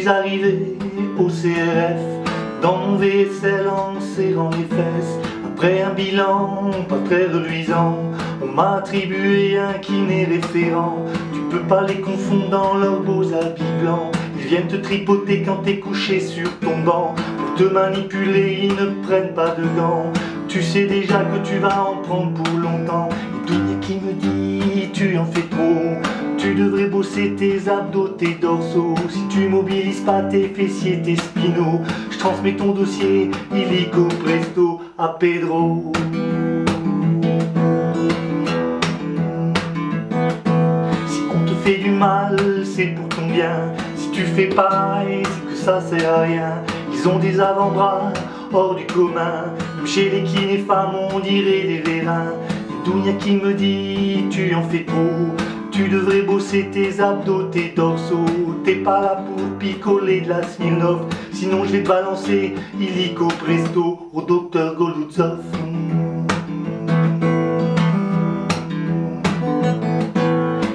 suis arrivé au CRF dans mon vaisselle en serrant les fesses. Après un bilan pas très reluisant, on m'a attribué un kiné référent. Tu peux pas les confondre dans leurs beaux habits blancs. Ils viennent te tripoter quand t'es couché sur ton banc. Pour te manipuler, ils ne prennent pas de gants. Tu sais déjà que tu vas en prendre pour longtemps. Et Dounia qui me dit, tu en fais trop. Tu devrais bosser tes abdos, tes dorsaux. Si tu mobilises pas tes fessiers, tes spinaux, je transmets ton dossier illico presto à Pedro. Si on te fait du mal, c'est pour ton bien. Si tu fais pareil, c'est que ça sert à rien. Ils ont des avant-bras hors du commun. Même chez les kinés femmes, on dirait des vérins. Et Dounia qui me dit, tu en fais trop. Tu devrais bosser tes abdos, tes dorsaux. T'es pas là pour picoler de la Smirnoff. Sinon je vais te balancer illico presto au docteur Golutzov.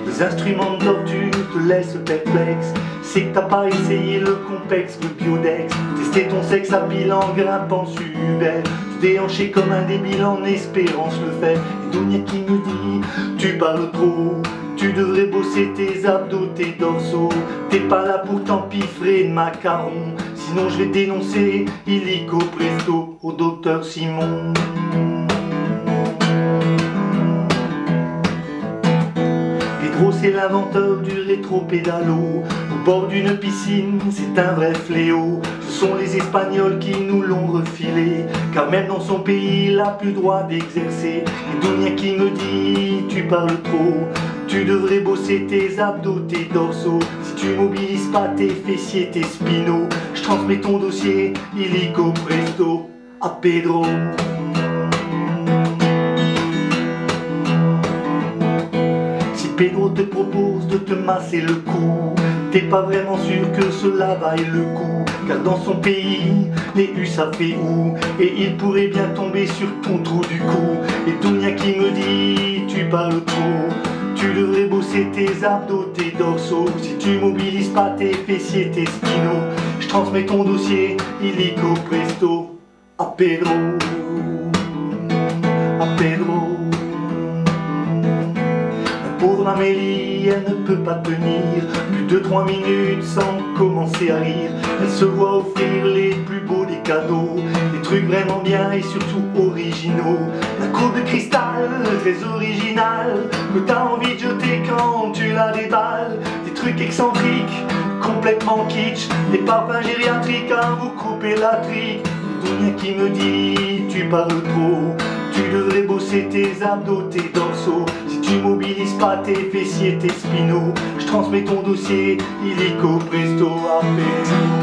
Les instruments de torture te laissent perplexe. C'est que t'as pas essayé le complexe, le biodex. Tester ton sexe à pile en grimpant sur Uber. Te déhancher comme un débile en espérance le faire. Et Dounia qui me dit, tu parles trop. Tu devrais bosser tes abdos, tes dorsaux. T'es pas là pour t'empiffrer de macarons. Sinon je vais dénoncer illico presto au docteur Simon. Pedro c'est l'inventeur du rétro-pédalo. Au bord d'une piscine, c'est un vrai fléau. Ce sont les Espagnols qui nous l'ont refilé. Car même dans son pays, il a plus droit d'exercer. Et Dounia qui me dit, tu parles trop. Tu devrais bosser tes abdos, tes dorsaux. Si tu mobilises pas tes fessiers, tes spinaux, je transmets ton dossier illico presto à Pedro. Si Pedro te propose de te masser le cou, t'es pas vraiment sûr que cela vaille le coup. Car dans son pays, les U ça fait où. Et il pourrait bien tomber sur ton trou du cou. Et Dounia qui me dit, tu parles trop. Tu devrais bosser tes abdos, tes dorsaux. Si tu mobilises pas tes fessiers, tes spinaux, je transmets ton dossier illico presto à Pedro. À Pedro. La pauvre Amélie, elle ne peut pas tenir plus de 3 minutes sans commencer à rire. Elle se voit offrir les plus beaux des cadeaux, des trucs vraiment bien et surtout originaux. La coupe de cristal, très originale, que t'as envie de jeter quand tu la déballes. Des trucs excentriques, complètement kitsch, des parfums gériatriques à vous couper la trique. Dounia qui me dit, tu parles trop. Tu devrais bosser tes abdos, tes dorsaux. Si tu mobilises pas tes fessiers, tes spinaux, je transmets ton dossier illico presto à Pedro.